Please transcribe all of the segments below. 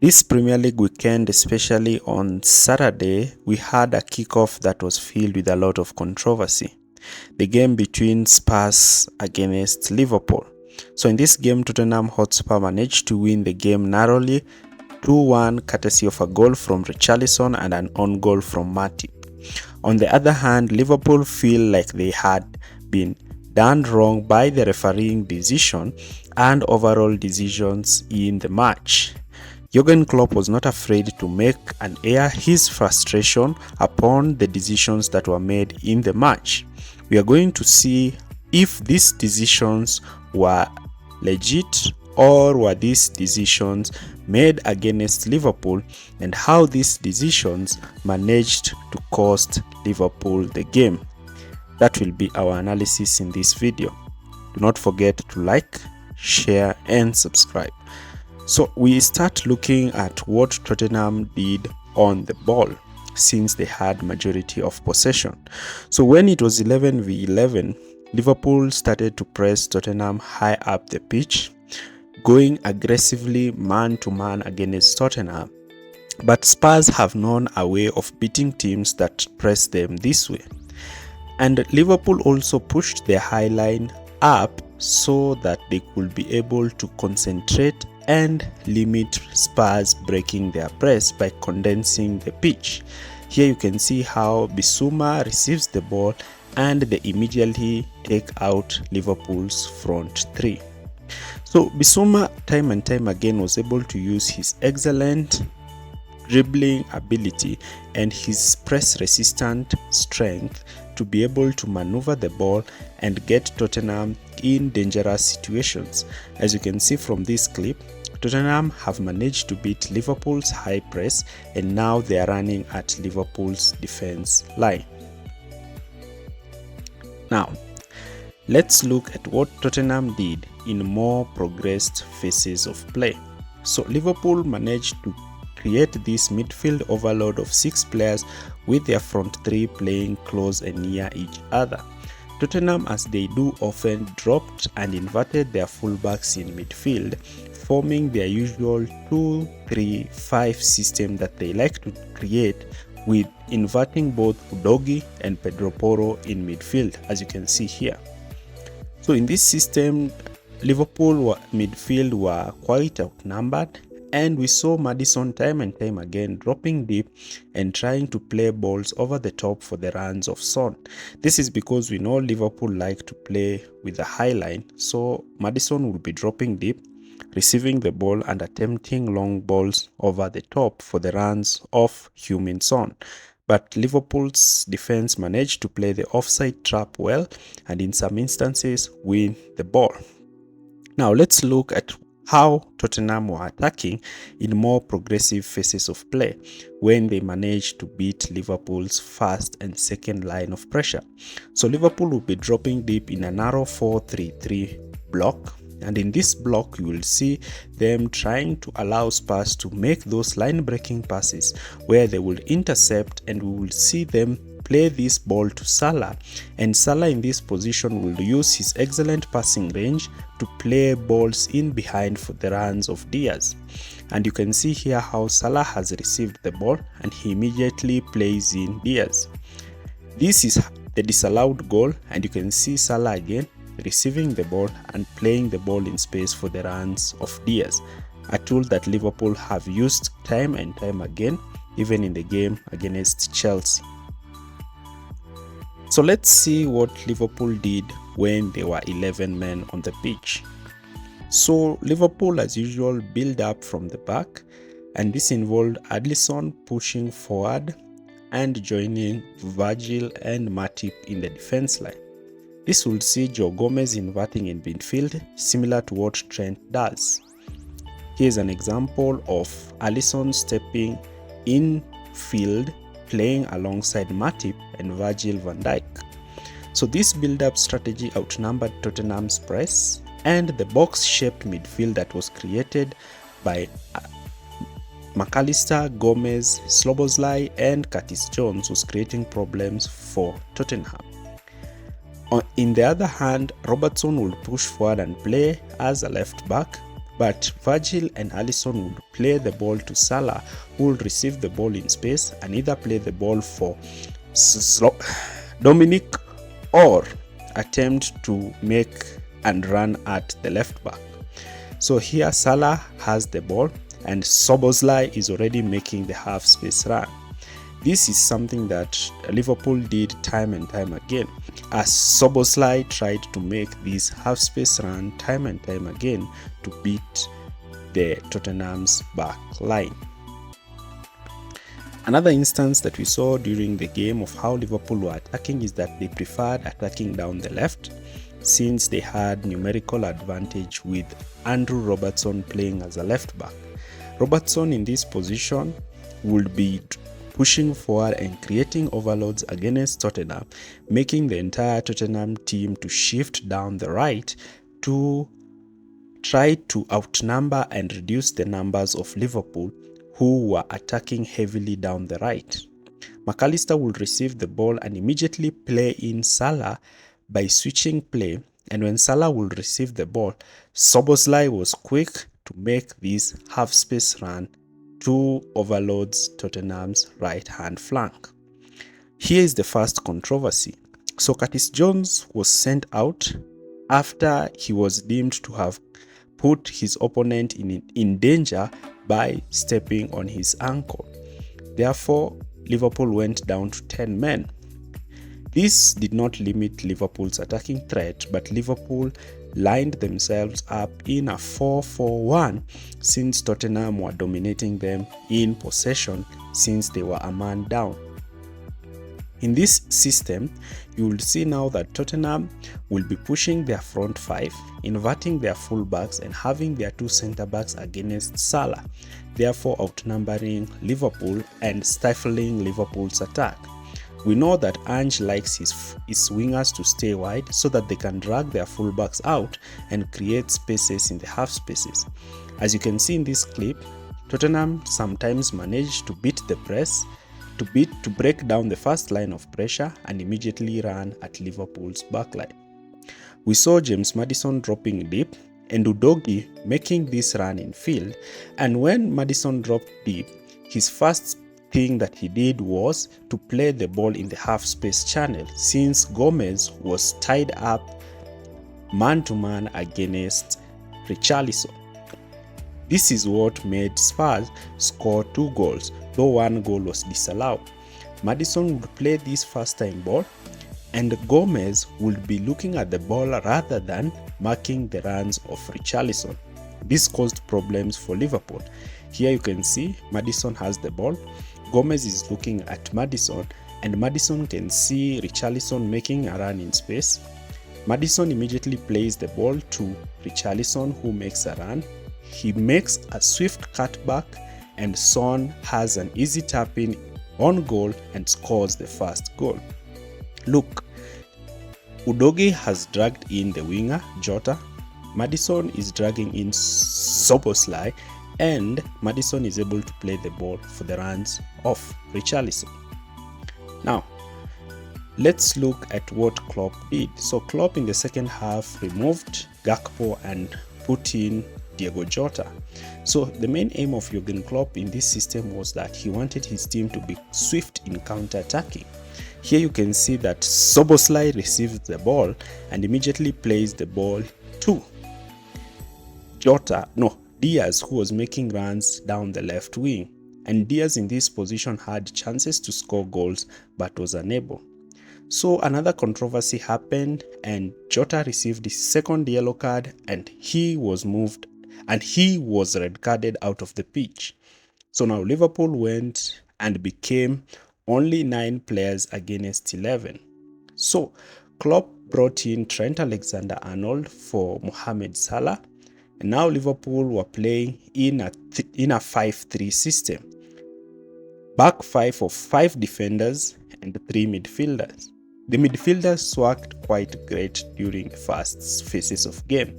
This Premier League weekend, especially on Saturday, we had a kickoff that was filled with a lot of controversy. The game between Spurs against Liverpool. So in this game, Tottenham Hotspur managed to win the game narrowly 2-1 courtesy of a goal from Richarlison and an own goal from Matip. On the other hand, Liverpool feel like they had been done wrong by the refereeing decision and overall decisions in the match. Jurgen Klopp was not afraid to make and air his frustration upon the decisions that were made in the match. We are going to see if these decisions were legit or were these decisions made against Liverpool and how these decisions managed to cost Liverpool the game. That will be our analysis in this video. Do not forget to like, share and subscribe. So we start looking at what Tottenham did on the ball since they had majority of possession. So when it was 11v11, Liverpool started to press Tottenham high up the pitch, going aggressively man-to-man against Tottenham. But Spurs have known a way of beating teams that press them this way. And Liverpool also pushed their high line up so that they could be able to concentrate and limit Spurs breaking their press by condensing the pitch. Here you can see how Bissouma receives the ball and they immediately take out Liverpool's front three. So Bissouma time and time again was able to use his excellent dribbling ability and his press resistant strength to be able to maneuver the ball and get Tottenham in dangerous situations. As you can see from this clip, Tottenham have managed to beat Liverpool's high press and now they are running at Liverpool's defense line. Now, let's look at what Tottenham did in more progressed phases of play. So Liverpool managed to create this midfield overload of 6 players with their front three playing close and near each other. Tottenham, as they do often, dropped and inverted their fullbacks in midfield, forming their usual 2-3-5 system that they like to create, with inverting both Udogie and Pedro Porro in midfield, as you can see here. So in this system, Liverpool midfield were quite outnumbered, and we saw Maddison time and time again dropping deep and trying to play balls over the top for the runs of Son. This is because we know Liverpool like to play with a high line, so Maddison will be dropping deep, receiving the ball and attempting long balls over the top for the runs of Heung-min Son. But Liverpool's defense managed to play the offside trap well and in some instances win the ball. Now let's look at how Tottenham were attacking in more progressive phases of play when they managed to beat Liverpool's first and second line of pressure. So Liverpool will be dropping deep in a narrow 4-3-3 block, and in this block you will see them trying to allow Spurs to make those line-breaking passes where they will intercept, and we will see them play this ball to Salah, and Salah in this position will use his excellent passing range to play balls in behind for the runs of Diaz. And you can see here how Salah has received the ball and he immediately plays in Diaz. This is the disallowed goal, and you can see Salah again receiving the ball and playing the ball in space for the runs of Diaz, a tool that Liverpool have used time and time again, even in the game against Chelsea. So let's see what Liverpool did when there were 11 men on the pitch. So Liverpool, as usual, build up from the back, and this involved Alisson pushing forward and joining Virgil and Matip in the defense line. This will see Joe Gomez inverting in midfield, similar to what Trent does. Here's an example of Alisson stepping in field, playing alongside Matip and Virgil van Dijk. So this build-up strategy outnumbered Tottenham's press, and the box-shaped midfield that was created by McAllister, Gomez, Szoboszlai and Curtis Jones was creating problems for Tottenham. In the other hand, Robertson would push forward and play as a left back, but Virgil and Alisson would play the ball to Salah, who would receive the ball in space and either play the ball for Dominic or attempt to make and run at the left back. So here Salah has the ball and Szoboszlai is already making the half space run. This is something that Liverpool did time and time again, as Szoboszlai tried to make this half space run time and time again to beat the Tottenham's back line. Another instance that we saw during the game of how Liverpool were attacking is that they preferred attacking down the left, since they had numerical advantage with Andrew Robertson playing as a left back. Robertson in this position would be pushing forward and creating overloads against Tottenham, making the entire Tottenham team to shift down the right to try to outnumber and reduce the numbers of Liverpool, who were attacking heavily down the right. McAllister would receive the ball and immediately play in Salah by switching play, and when Salah would receive the ball, Szoboszlai was quick to make this half space run to overloads Tottenham's right hand flank. Here is the first controversy. So Curtis Jones was sent out after he was deemed to have put his opponent in danger by stepping on his ankle. Therefore, Liverpool went down to 10 men. This did not limit Liverpool's attacking threat, but Liverpool lined themselves up in a 4-4-1 since Tottenham were dominating them in possession since they were a man down. In this system, you will see now that Tottenham will be pushing their front five, inverting their fullbacks and having their two centre-backs against Salah, therefore outnumbering Liverpool and stifling Liverpool's attack. We know that Ange likes his wingers to stay wide so that they can drag their fullbacks out and create spaces in the half spaces. As you can see in this clip, Tottenham sometimes manage to beat the press, to break down the first line of pressure and immediately run at Liverpool's backline. We saw James Maddison dropping deep and Udogie making this run in field, and when Maddison dropped deep, his first thing that he did was to play the ball in the half space channel, since Gomez was tied up man-to-man against Richarlison. This is what made Spurs score 2 goals, though 1 goal was disallowed. Maddison would play this first-time ball, and Gomez would be looking at the ball rather than marking the runs of Richarlison. This caused problems for Liverpool. Here you can see Maddison has the ball, Gomez is looking at Maddison, and Maddison can see Richarlison making a run in space. Maddison immediately plays the ball to Richarlison, who makes a run. He makes a swift cutback, and Son has an easy tap-in on goal and scores the first goal. Look, Udogie has dragged in the winger, Jota. Maddison is dragging in Szoboszlai, and Maddison is able to play the ball for the runs of Richarlison. Now, let's look at what Klopp did. So Klopp in the second half removed Gakpo and put in Diego Jota. So the main aim of Jurgen Klopp in this system was that he wanted his team to be swift in counter-attacking. Here you can see that Szoboszlai receives the ball and immediately plays the ball to Diaz, who was making runs down the left wing. And Diaz in this position had chances to score goals but was unable. So another controversy happened and Jota received his second yellow card and he was moved and he was red carded out of the pitch. So now Liverpool went and became only 9 players against 11. So Klopp brought in Trent Alexander-Arnold for Mohamed Salah, and now Liverpool were playing in a 5-3 system. Back 5 of 5 defenders and 3 midfielders. The midfielders worked quite great during the first phases of game.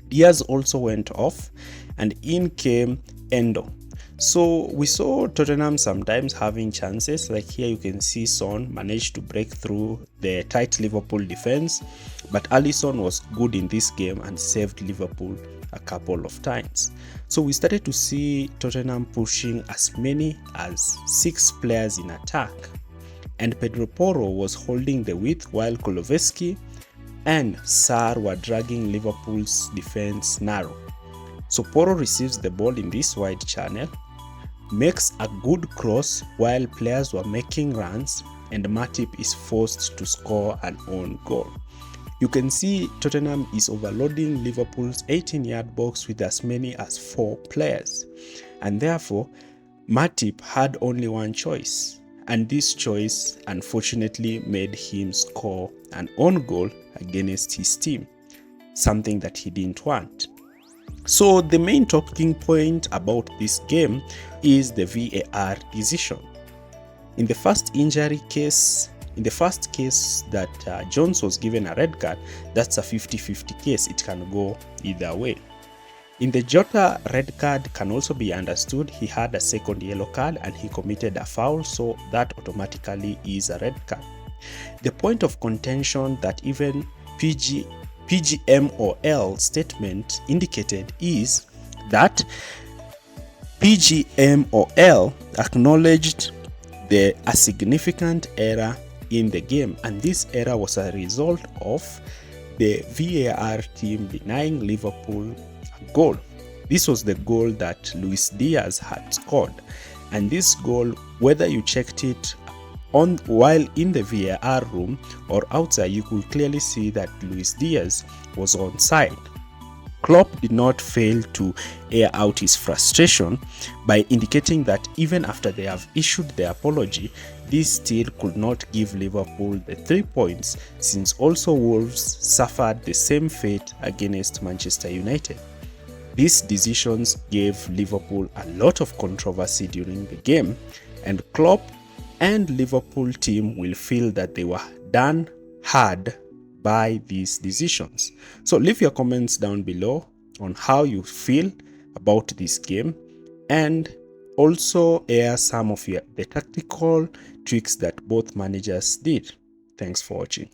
Diaz also went off and in came Endo. So we saw Tottenham sometimes having chances, like here you can see Son managed to break through the tight Liverpool defense, but Alisson was good in this game and saved Liverpool a couple of times. So we started to see Tottenham pushing as many as 6 players in attack, and Pedro Porro was holding the width while Kulusevski and Sarr were dragging Liverpool's defense narrow. So Porro receives the ball in this wide channel, makes a good cross while players were making runs, and Matip is forced to score an own goal. You can see Tottenham is overloading Liverpool's 18-yard box with as many as 4 players, and therefore Matip had only one choice, and this choice unfortunately made him score an own goal against his team, something that he didn't want. So the main talking point about this game is the VAR decision. In the first case that Jones was given a red card, that's a 50-50 case. It can go either way. In the Jota red card can also be understood. He had a second yellow card and he committed a foul, so that automatically is a red card. The point of contention that even PGMOL statement indicated is that PGMOL acknowledged a significant error in the game, and this error was a result of the VAR team denying Liverpool a goal. This was the goal that Luis Diaz had scored, and this goal, whether you checked it on while in the VAR room or outside, you could clearly see that Luis Diaz was onside. Klopp did not fail to air out his frustration by indicating that even after they have issued their apology, this still could not give Liverpool the 3 points, since also Wolves suffered the same fate against Manchester United. These decisions gave Liverpool a lot of controversy during the game, and Klopp and Liverpool team will feel that they were done hard by these decisions. So leave your comments down below on how you feel about this game, and also air some of the tactical tricks that both managers did. Thanks for watching.